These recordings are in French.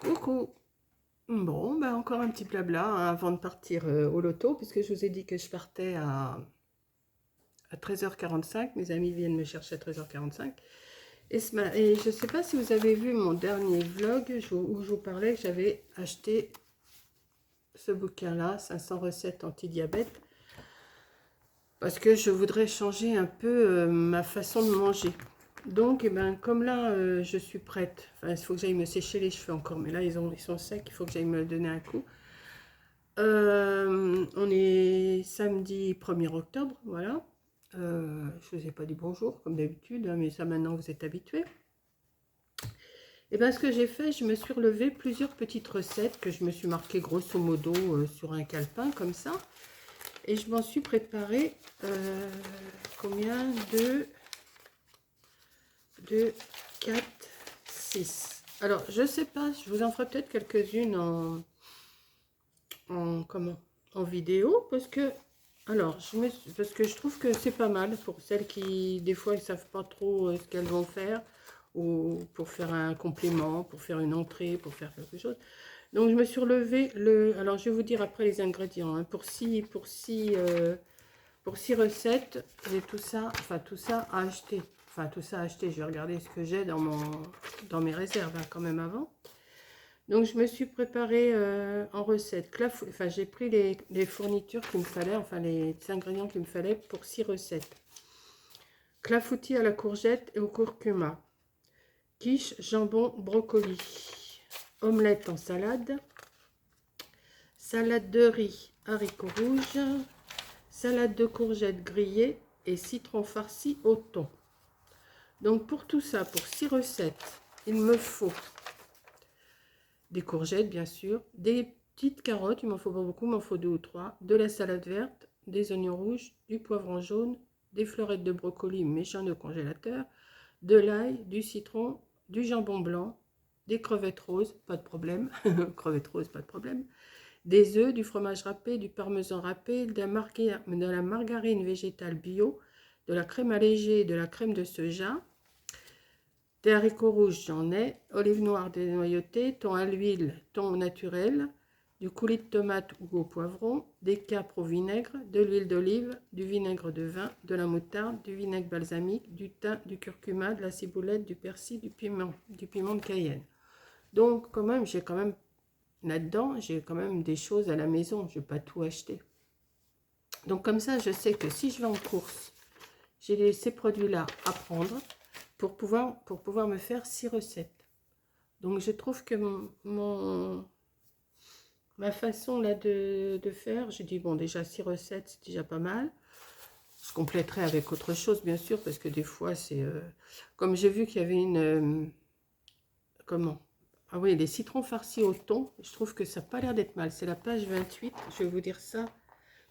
Coucou. Bon, ben encore un petit blabla hein, avant de partir au loto, puisque je vous ai dit que je partais à 13h45. Mes amis viennent me chercher à 13h45. Et je ne sais pas si vous avez vu mon dernier vlog où je vous parlais que j'avais acheté ce bouquin-là, 500 recettes anti-diabète, parce que je voudrais changer un peu ma façon de manger. Donc, eh ben, comme là, je suis prête. Enfin, il faut que j'aille me sécher les cheveux encore, mais là, ils sont secs, il faut que j'aille me donner un coup. On est samedi 1er octobre, voilà. Je ne vous ai pas dit bonjour, comme d'habitude, hein, mais ça maintenant vous êtes habitués. Et bien ce que j'ai fait, je me suis relevé plusieurs petites recettes que je me suis marquées grosso modo sur un calepin, comme ça. Et je m'en suis préparé combien de 4, 6. Alors, je sais pas, je vous en ferai peut-être quelques-unes en vidéo, parce que parce que je trouve que c'est pas mal pour celles qui des fois ne savent pas trop ce qu'elles vont faire, ou pour faire un complément, pour faire une entrée, pour faire quelque chose. Donc je me suis relevé alors je vais vous dire après les ingrédients, hein. Pour six recettes, j'ai tout ça, enfin tout ça à acheter. Enfin tout ça à acheter, je vais regarder ce que j'ai dans mes réserves hein, quand même avant. Donc je me suis préparée en recette. Enfin j'ai pris les fournitures qu'il me fallait, enfin les ingrédients qu'il me fallait pour 6 recettes. Clafoutis à la courgette et au curcuma. Quiche, jambon, brocoli. Omelette en salade. Salade de riz, haricots rouges. Salade de courgettes grillées et citron farci au thon. Donc pour tout ça, pour 6 recettes, il me faut des courgettes bien sûr, des petites carottes, il m'en faut pas beaucoup, il m'en faut 2 ou 3, de la salade verte, des oignons rouges, du poivron jaune, des fleurettes de brocoli mais j'en ai au congélateur, de l'ail, du citron, du jambon blanc, des crevettes roses, pas de problème, crevettes roses, pas de problème, des œufs, du fromage râpé, du parmesan râpé, de la margarine végétale bio, de la crème allégée, de la crème de soja, des haricots rouges, j'en ai, olive noire dénoyautée, thon à l'huile, thon naturel, du coulis de tomate ou au poivron, des capres au vinaigre, de l'huile d'olive, du vinaigre de vin, de la moutarde, du vinaigre balsamique, du thym, du curcuma, de la ciboulette, du persil, du piment de Cayenne. Donc quand même, j'ai quand même là-dedans, j'ai quand même des choses à la maison, je ne vais pas tout acheter. Donc comme ça, je sais que si je vais en course, j'ai ces produits-là à prendre pour pouvoir me faire 6 recettes. Donc je trouve que ma façon là de faire, j'ai dit bon déjà 6 recettes c'est déjà pas mal. Je compléterai avec autre chose bien sûr parce que des fois c'est comme j'ai vu qu'il y avait une comment ah oui, les citrons farcis au thon, je trouve que ça n'a pas l'air d'être mal. C'est la page 28, je vais vous dire ça.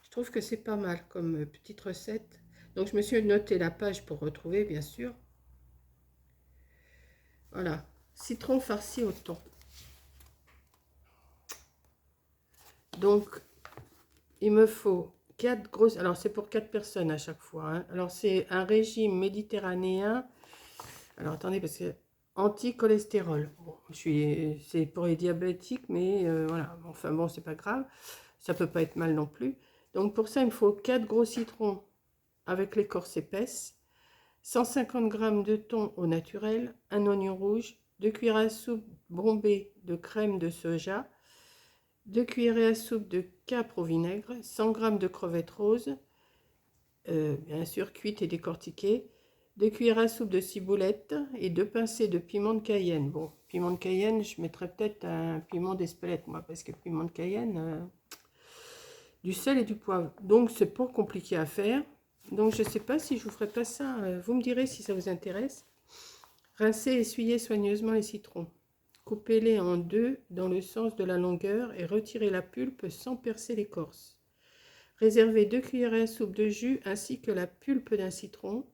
Je trouve que c'est pas mal comme petite recette. Donc je me suis noté la page pour retrouver bien sûr. Voilà, citron farci au thon. Donc, il me faut 4 grosses... Alors, c'est pour 4 personnes à chaque fois. Hein. Alors, c'est un régime méditerranéen. Alors, attendez, parce que anti-cholestérol. Bon, c'est pour les diabétiques, mais voilà. Enfin, bon, c'est pas grave. Ça peut pas être mal non plus. Donc, pour ça, il me faut 4 gros citrons avec l'écorce épaisse, 150 g de thon au naturel, un oignon rouge, 2 cuillères à soupe bombées de crème de soja, 2 cuillerées à soupe de capre au vinaigre, 100 g de crevettes roses, bien sûr cuites et décortiquées, 2 cuillères à soupe de ciboulette et 2 pincées de piment de Cayenne. Bon, piment de Cayenne, je mettrais peut-être un piment d'Espelette, moi, parce que piment de Cayenne, du sel et du poivre. Donc, c'est pas compliqué à faire. Donc, je ne sais pas si je vous ferai pas ça. Vous me direz si ça vous intéresse. Rincez et essuyez soigneusement les citrons. Coupez-les en deux dans le sens de la longueur et retirez la pulpe sans percer l'écorce. Réservez 2 cuillerées à soupe de jus ainsi que la pulpe d'un citron.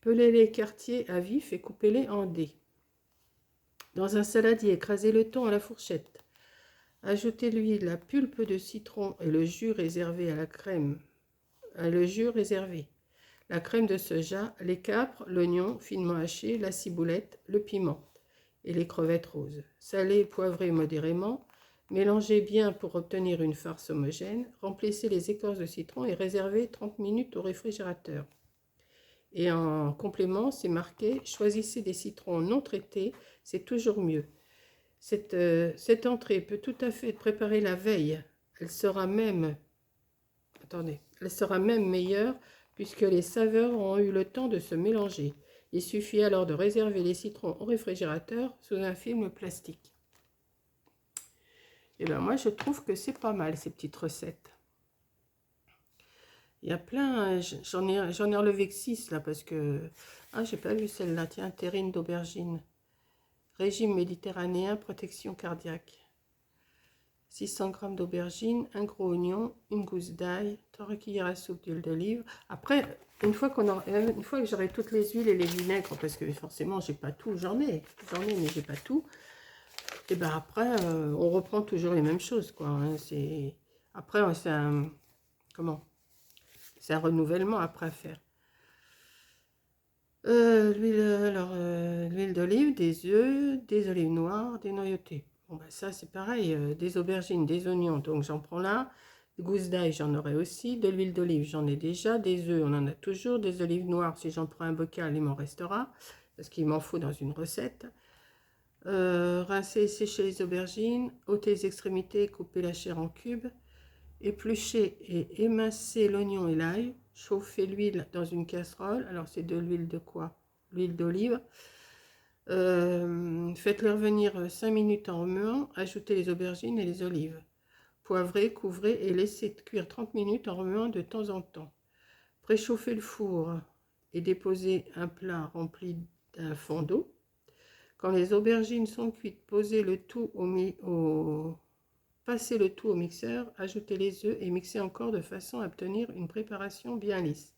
Pelez les quartiers à vif et coupez-les en dés. Dans un saladier, écrasez le thon à la fourchette. Ajoutez l'huile, la pulpe de citron et le jus réservé à la crème. Le jus réservé. La crème de soja, les capres, l'oignon finement haché, la ciboulette, le piment. et les crevettes roses. Salez, poivrez modérément. Mélangez bien pour obtenir une farce homogène. Remplissez les écorces de citron et réservez 30 minutes au réfrigérateur. Et en complément, c'est marqué, choisissez des citrons non traités, c'est toujours mieux. Cette entrée peut tout à fait être préparée la veille. Elle sera même, elle sera même meilleure puisque les saveurs ont eu le temps de se mélanger. Il suffit alors de réserver les citrons au réfrigérateur sous un film plastique. Et bien moi je trouve que c'est pas mal ces petites recettes. Il y a plein, j'en ai relevé que 6 là parce que... Ah, j'ai pas vu celle-là, tiens, terrine d'aubergine. Régime méditerranéen, protection cardiaque. 600 g d'aubergine, un gros oignon, une gousse d'ail, 3 cuillères à soupe d'huile d'olive. Après, une fois que j'aurai toutes les huiles et les vinaigres, parce que forcément j'ai pas tout, j'en ai mais j'ai pas tout. Et ben après, on reprend toujours les mêmes choses, quoi. Hein. Après, c'est un... Comment? C'est un renouvellement après à faire. L'huile d'olive, des œufs, des olives noires, des noyautés. Bon, ben ça, c'est pareil. Des aubergines, des oignons, donc j'en prends là. Des gousses d'ail, j'en aurai aussi. De l'huile d'olive, j'en ai déjà. Des œufs, on en a toujours. Des olives noires, si j'en prends un bocal, il m'en restera. Parce qu'il m'en faut dans une recette. Rincer et sécher les aubergines. ôter les extrémités, couper la chair en cubes. Éplucher et émincer l'oignon et l'ail. Chauffer l'huile dans une casserole. Alors, c'est de l'huile de quoi? L'huile d'olive. Faites-le revenir 5 minutes en remuant. Ajoutez les aubergines et les olives. Poivrez, couvrez et laissez cuire 30 minutes en remuant de temps en temps. Préchauffez le four et déposez un plat rempli d'un fond d'eau. Quand les aubergines sont cuites, passez le tout au mixeur, ajoutez les œufs et mixez encore de façon à obtenir une préparation bien lisse.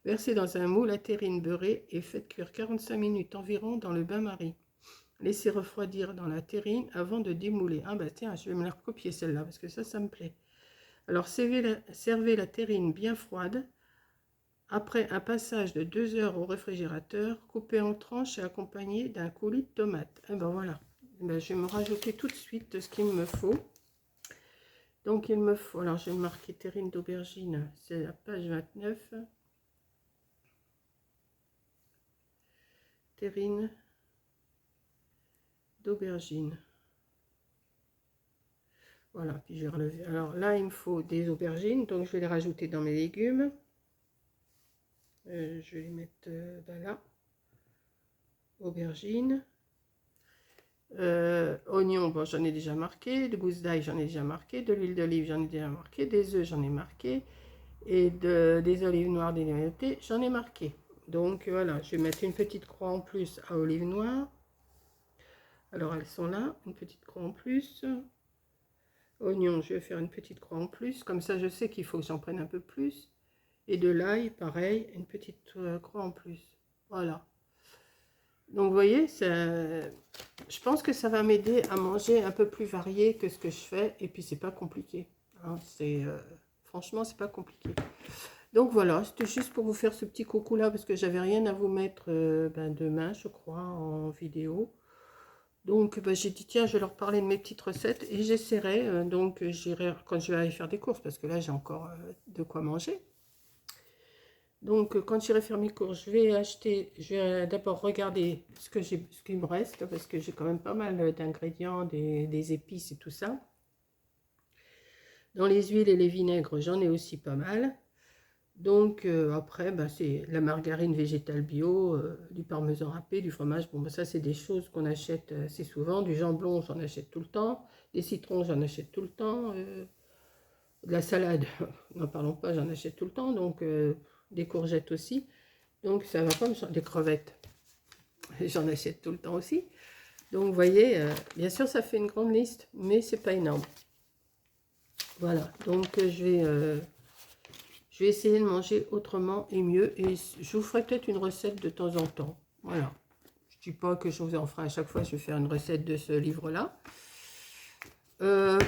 Versez dans un moule à terrine beurrée et faites cuire 45 minutes environ dans le bain-marie. Laissez refroidir dans la terrine avant de démouler. Ah bah tiens, je vais me la recopier celle-là parce que ça me plaît. Alors servez la terrine bien froide. Après un passage de 2 heures au réfrigérateur, coupez en tranches et accompagné d'un coulis de tomates. Et ben voilà. Et ben, je vais me rajouter tout de suite ce qu'il me faut. Donc il me faut, alors je vais marquer terrine d'aubergine, c'est la page 29. Terrine d'aubergine. Voilà, puis je vais relever. Alors là, il me faut des aubergines, donc je vais les rajouter dans mes légumes. Je vais les mettre là. Aubergines. Oignons, bon, j'en ai déjà marqué. De gousses d'ail, j'en ai déjà marqué. De l'huile d'olive, j'en ai déjà marqué. Des œufs, j'en ai marqué. Et des olives noires, des noyautés, j'en ai marqué. Donc voilà, je vais mettre une petite croix en plus à olives noires. Alors elles sont là, une petite croix en plus. Oignons, je vais faire une petite croix en plus. Comme ça, je sais qu'il faut que j'en prenne un peu plus. Et de l'ail, pareil, une petite croix en plus. Voilà. Donc vous voyez, je pense que ça va m'aider à manger un peu plus varié que ce que je fais. Et puis c'est pas compliqué. Hein, franchement, c'est pas compliqué. Donc voilà, c'était juste pour vous faire ce petit coucou là parce que j'avais rien à vous mettre demain, je crois, en vidéo. Donc j'ai dit tiens, je vais leur parler de mes petites recettes et j'essaierai. Donc j'irai quand je vais aller faire des courses parce que là j'ai encore de quoi manger. Donc quand j'irai faire mes courses, je vais d'abord regarder ce qu'il me reste parce que j'ai quand même pas mal d'ingrédients, des épices et tout ça. Dans les huiles et les vinaigres, j'en ai aussi pas mal. Donc après, c'est la margarine végétale bio, du parmesan râpé, du fromage. Bon, ça, c'est des choses qu'on achète assez souvent. Du jambon, j'en achète tout le temps. Des citrons, j'en achète tout le temps. De la salade, n'en parlons pas, j'en achète tout le temps. Donc, des courgettes aussi. Donc, ça va pas me changer. Des crevettes, j'en achète tout le temps aussi. Donc, vous voyez, bien sûr, ça fait une grande liste, mais c'est pas énorme. Voilà, donc je vais essayer de manger autrement et mieux. Et je vous ferai peut-être une recette de temps en temps. Voilà. Je ne dis pas que je vous en ferai à chaque fois. Je vais faire une recette de ce livre-là.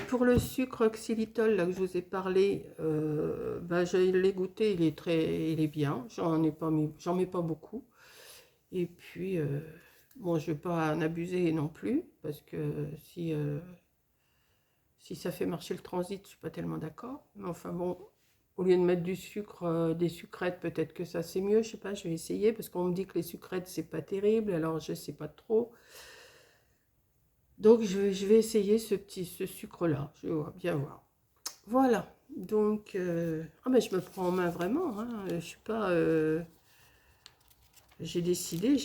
Pour le sucre xylitol là, que je vous ai parlé, je l'ai goûté. Il est bien. J'en mets pas beaucoup. Et puis, Bon, je ne vais pas en abuser non plus, parce que si ça fait marcher le transit, je ne suis pas tellement d'accord. Mais enfin bon, au lieu de mettre du sucre, des sucrètes, peut-être que ça c'est mieux, je sais pas, je vais essayer, parce qu'on me dit que les sucrètes c'est pas terrible, alors je sais pas trop. Donc je vais essayer ce sucre-là, je vais bien voir. Voilà, donc, ah mais je me prends en main vraiment, hein, je suis pas... j'ai décidé,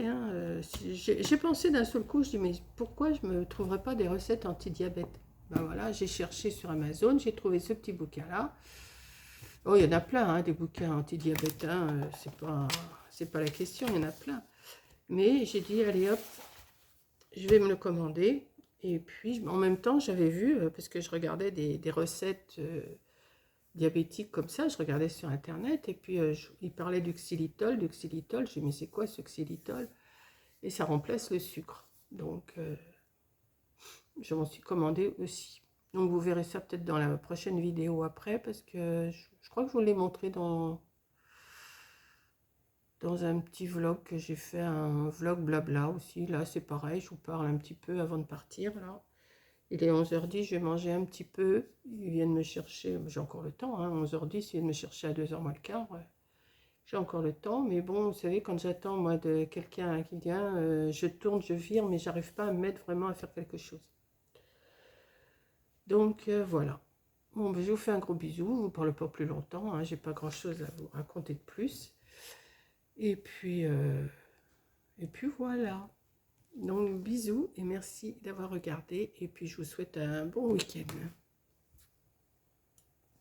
hein, j'ai pensé d'un seul coup, je dis mais pourquoi je ne me trouverais pas des recettes anti-diabète? Ben voilà, j'ai cherché sur Amazon, j'ai trouvé ce petit bouquin-là. Oh, il y en a plein, hein, des bouquins anti-diabète, hein, c'est pas la question, il y en a plein. Mais j'ai dit, allez hop, je vais me le commander. Et puis, en même temps, j'avais vu, parce que je regardais des recettes diabétiques comme ça, je regardais sur Internet, et puis il parlait du xylitol, j'ai dit, mais c'est quoi ce xylitol? Et ça remplace le sucre. Donc, je m'en suis commandé aussi. Donc, vous verrez ça peut-être dans la prochaine vidéo après, parce que je crois que je vous l'ai montré dans un petit vlog que j'ai fait, un vlog blabla aussi. Là, c'est pareil, je vous parle un petit peu avant de partir. Là, il est 11h10, je vais manger un petit peu. Ils viennent me chercher, j'ai encore le temps, hein, 11h10, ils viennent me chercher à 2h moins le quart. Ouais. J'ai encore le temps, mais bon, vous savez, quand j'attends, moi, de quelqu'un qui vient, je tourne, je vire, mais j'arrive pas à me mettre vraiment à faire quelque chose. Donc, voilà. Bon, ben, je vous fais un gros bisou, je vous parle pas plus longtemps, hein, j'ai pas grand-chose à vous raconter de plus. Et puis, voilà. Donc, bisous et merci d'avoir regardé. Et puis, je vous souhaite un bon week-end.